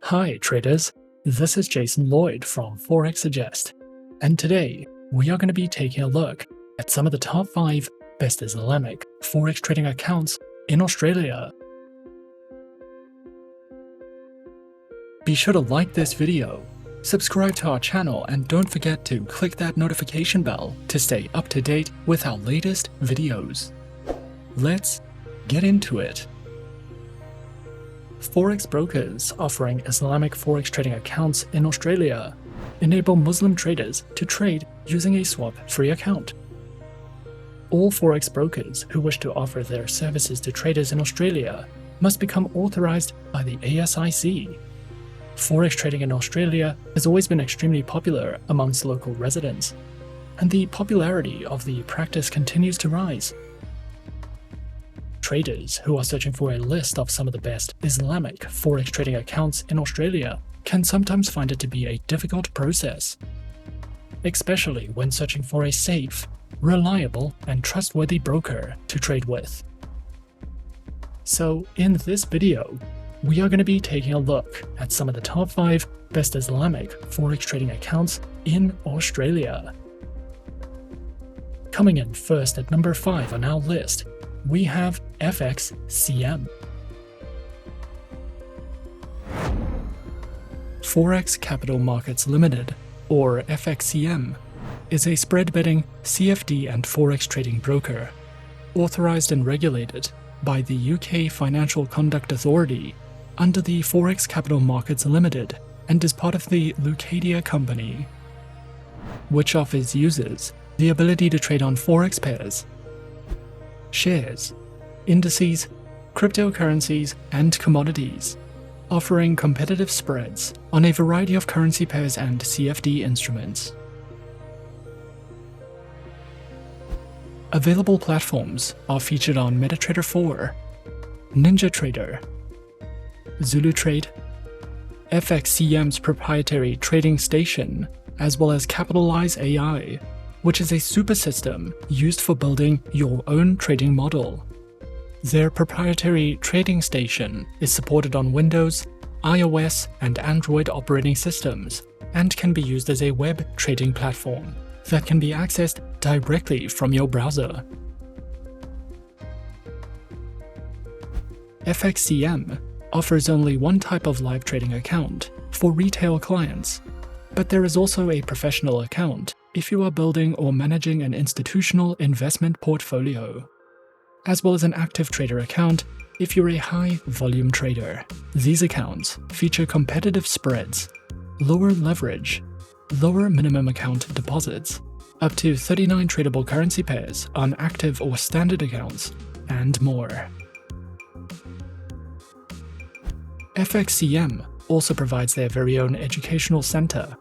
Hi traders, this is Jason Lloyd from Forexsuggest, and today we are going to be taking a look at some of the top 5 best Islamic Forex trading accounts in Australia. Be sure to like this video, subscribe to our channel, and don't forget to click that notification bell to stay up to date with our latest videos. Let's get into it. Forex brokers offering Islamic Forex trading accounts in Australia enable Muslim traders to trade using a swap-free account. All Forex brokers who wish to offer their services to traders in Australia must become authorised by the ASIC. Forex trading in Australia has always been extremely popular amongst local residents, and the popularity of the practice continues to rise. Traders who are searching for a list of some of the best Islamic Forex trading accounts in Australia can sometimes find it to be a difficult process, especially when searching for a safe, reliable, and trustworthy broker to trade with. So in this video, we are going to be taking a look at some of the top 5 best Islamic Forex trading accounts in Australia. Coming in first at number 5 on our list, we have FXCM. Forex Capital Markets Limited, or FXCM, is a spread betting CFD and Forex trading broker, authorised and regulated by the UK Financial Conduct Authority under the Forex Capital Markets Limited and is part of the Leucadia Company, which offers users the ability to trade on Forex pairs, shares, indices, cryptocurrencies, and commodities, offering competitive spreads on a variety of currency pairs and CFD instruments. Available platforms are featured on MetaTrader 4, NinjaTrader, Zulutrade, FXCM's proprietary trading station, as well as Capitalize AI, which is a super system used for building your own trading model. Their proprietary trading station is supported on Windows, iOS, and Android operating systems, and can be used as a web trading platform that can be accessed directly from your browser. FXCM offers only one type of live trading account for retail clients, but there is also a professional account if you are building or managing an institutional investment portfolio, as well as an active trader account if you're a high-volume trader. These accounts feature competitive spreads, lower leverage, lower minimum account deposits, up to 39 tradable currency pairs on active or standard accounts, and more. FXCM also provides their very own educational center,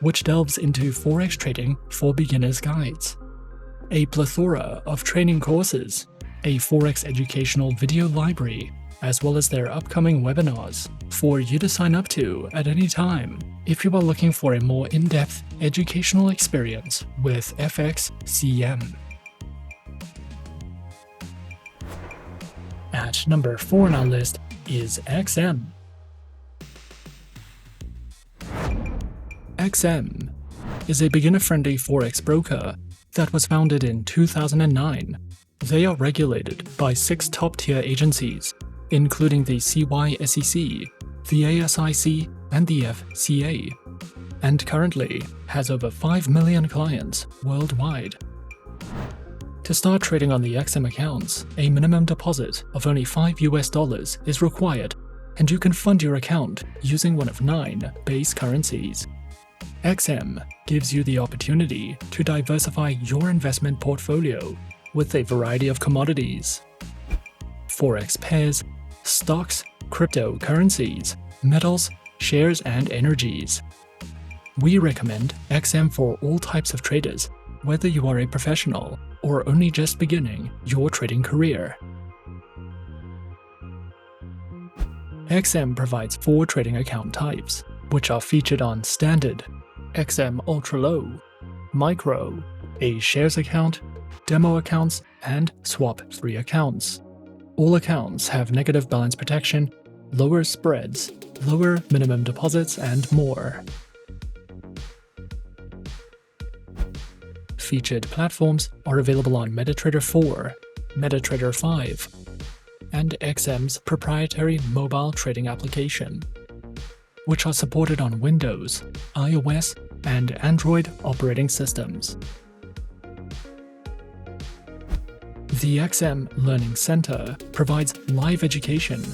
which delves into Forex trading for beginners guides, a plethora of training courses, a Forex educational video library, as well as their upcoming webinars for you to sign up to at any time if you are looking for a more in-depth educational experience with FXCM. At number 4 on our list is XM. XM is a beginner-friendly Forex broker that was founded in 2009. They are regulated by 6 top-tier agencies, including the CYSEC, the ASIC, and the FCA, and currently has over 5 million clients worldwide. To start trading on the XM accounts, a minimum deposit of only $5 is required, and you can fund your account using one of 9 base currencies. XM gives you the opportunity to diversify your investment portfolio with a variety of commodities, Forex pairs, stocks, cryptocurrencies, metals, shares, and energies. We recommend XM for all types of traders, whether you are a professional or only just beginning your trading career. XM provides 4 trading account types, which are featured on Standard, XM Ultra Low, Micro, a shares account, demo accounts, and swap-free accounts. All accounts have negative balance protection, lower spreads, lower minimum deposits, and more. Featured platforms are available on MetaTrader 4, MetaTrader 5, and XM's proprietary mobile trading application, which are supported on Windows, iOS, and Android operating systems. The XM Learning Center provides live education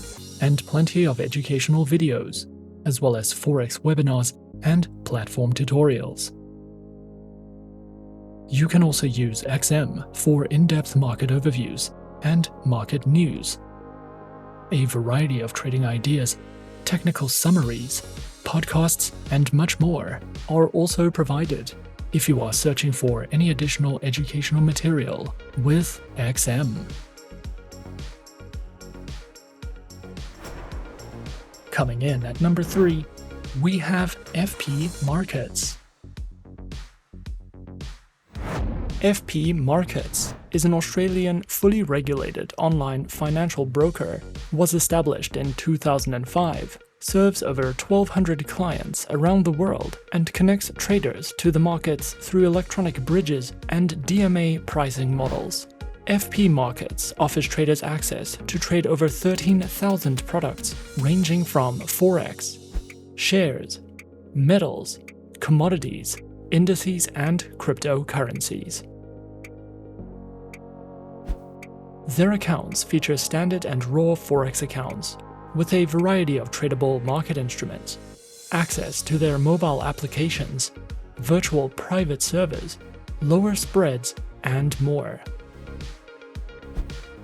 and plenty of educational videos, as well as Forex webinars and platform tutorials. You can also use XM for in-depth market overviews and market news. A variety of trading ideas, technical summaries, podcasts, and much more are also provided if you are searching for any additional educational material with XM. Coming in at number 3, we have FP Markets. FP Markets is an Australian fully regulated online financial broker, was established in 2005, serves over 1,200 clients around the world, and connects traders to the markets through electronic bridges and DMA pricing models. FP Markets offers traders access to trade over 13,000 products ranging from Forex, shares, metals, commodities, indices, and cryptocurrencies. Their accounts feature standard and raw Forex accounts, with a variety of tradable market instruments, access to their mobile applications, virtual private servers, lower spreads, and more.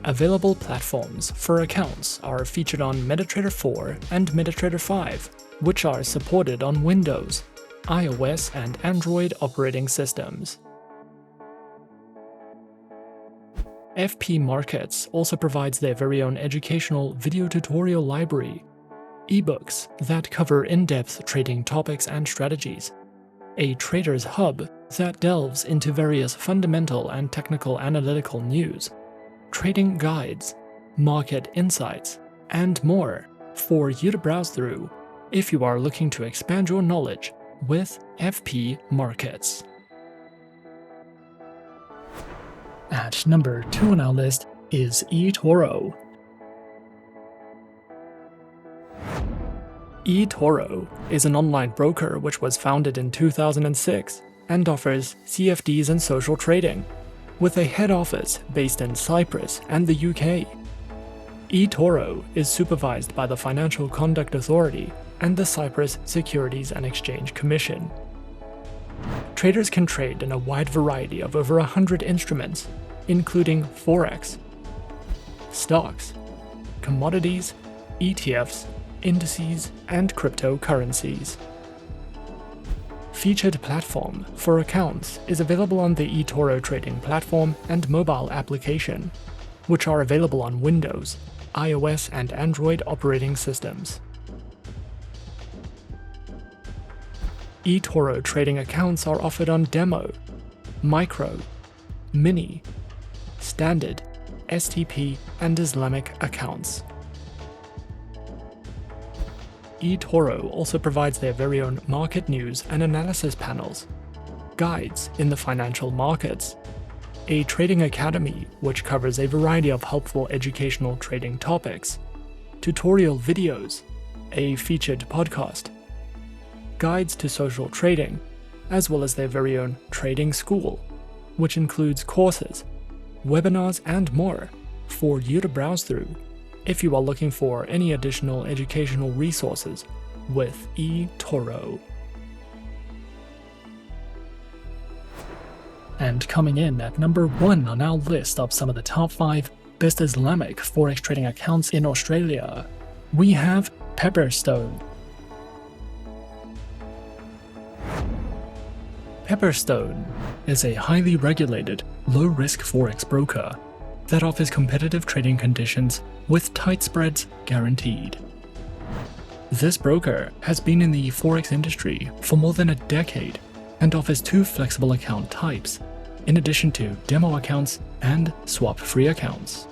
Available platforms for accounts are featured on MetaTrader 4 and MetaTrader 5, which are supported on Windows, iOS, and Android operating systems. FP Markets also provides their very own educational video tutorial library, ebooks that cover in-depth trading topics and strategies, a trader's hub that delves into various fundamental and technical analytical news, trading guides, market insights, and more for you to browse through if you are looking to expand your knowledge with FP Markets. At number 2 on our list is eToro. eToro is an online broker which was founded in 2006 and offers CFDs and social trading, with a head office based in Cyprus and the UK. eToro is supervised by the Financial Conduct Authority and the Cyprus Securities and Exchange Commission. Traders can trade in a wide variety of over 100 instruments, including Forex, stocks, commodities, ETFs, indices, and cryptocurrencies. Featured platform for accounts is available on the eToro trading platform and mobile application, which are available on Windows, iOS, and Android operating systems. eToro trading accounts are offered on Demo, Micro, Mini, Standard, STP, and Islamic accounts. eToro also provides their very own market news and analysis panels, guides in the financial markets, a trading academy which covers a variety of helpful educational trading topics, tutorial videos, a featured podcast, guides to social trading, as well as their very own trading school, which includes courses, webinars, and more for you to browse through if you are looking for any additional educational resources with eToro. And coming in at number 1 on our list of some of the top 5 best Islamic Forex trading accounts in Australia, we have Pepperstone. Pepperstone is a highly regulated, low-risk Forex broker that offers competitive trading conditions with tight spreads guaranteed. This broker has been in the Forex industry for more than a decade and offers 2 flexible account types, in addition to demo accounts and swap-free accounts.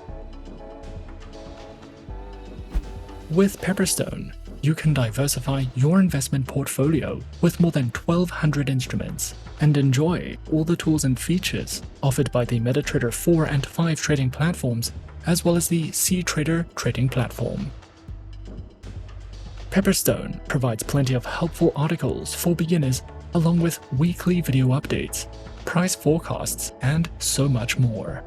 With Pepperstone, you can diversify your investment portfolio with more than 1,200 instruments and enjoy all the tools and features offered by the MetaTrader 4 and 5 trading platforms, as well as the cTrader trading platform. Pepperstone provides plenty of helpful articles for beginners, along with weekly video updates, price forecasts, and so much more.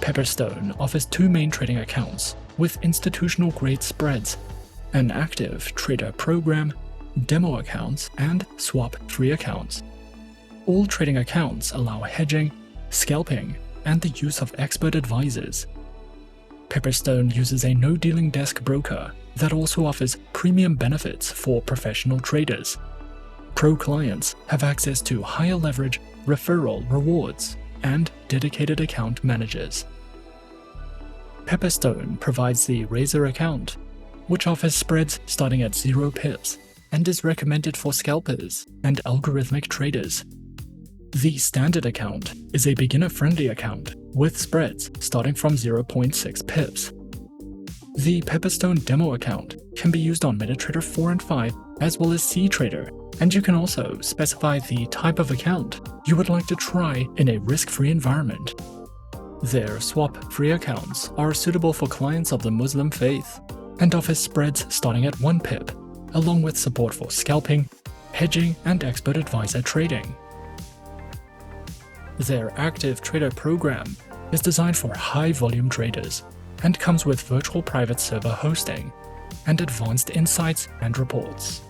Pepperstone offers 2 main trading accounts with institutional-grade spreads, an active trader program, demo accounts, and swap-free accounts. All trading accounts allow hedging, scalping, and the use of expert advisors. Pepperstone uses a no-dealing desk broker that also offers premium benefits for professional traders. Pro clients have access to higher leverage, referral rewards, and dedicated account managers. Pepperstone provides the Razor account, which offers spreads starting at 0 pips and is recommended for scalpers and algorithmic traders. The Standard account is a beginner-friendly account with spreads starting from 0.6 pips. The Pepperstone Demo account can be used on MetaTrader 4 and 5 as well as cTrader, and you can also specify the type of account you would like to try in a risk-free environment. Their swap-free accounts are suitable for clients of the Muslim faith and offer spreads starting at 1 pip, along with support for scalping, hedging, and expert advisor trading. Their active trader program is designed for high-volume traders and comes with virtual private server hosting and advanced insights and reports.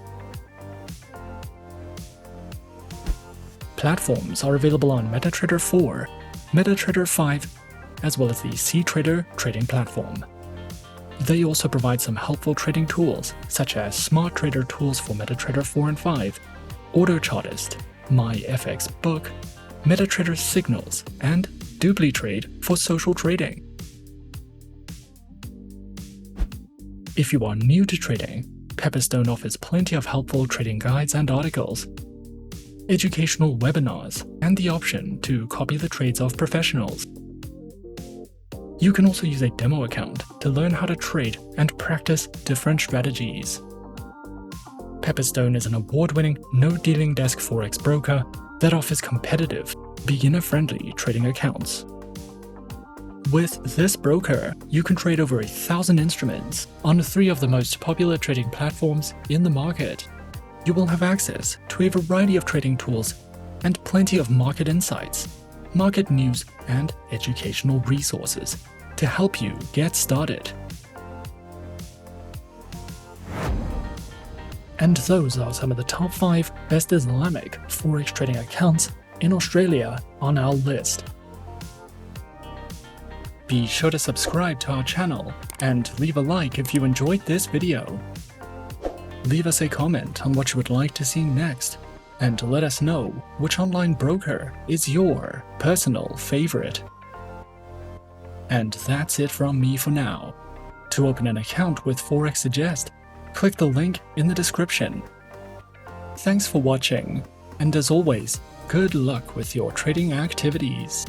Platforms are available on MetaTrader 4, MetaTrader 5, as well as the cTrader trading platform. They also provide some helpful trading tools such as Smart Trader tools for MetaTrader 4 and 5, AutoChartist, MyFXBook, MetaTrader Signals, and Duplitrade for social trading. If you are new to trading, Pepperstone offers plenty of helpful trading guides and articles, educational webinars, and the option to copy the trades of professionals. You can also use a demo account to learn how to trade and practice different strategies. Pepperstone is an award-winning no-dealing desk forex broker that offers competitive, beginner-friendly trading accounts. With this broker, you can trade over 1,000 instruments on 3 of the most popular trading platforms in the market. You will have access to a variety of trading tools and plenty of market insights, market news, and educational resources to help you get started. And those are some of the top 5 best Islamic Forex trading accounts in Australia on our list. Be sure to subscribe to our channel and leave a like if you enjoyed this video. Leave us a comment on what you would like to see next, and let us know which online broker is your personal favorite. And that's it from me for now. To open an account with Forexsuggest, click the link in the description. Thanks for watching, and as always, good luck with your trading activities.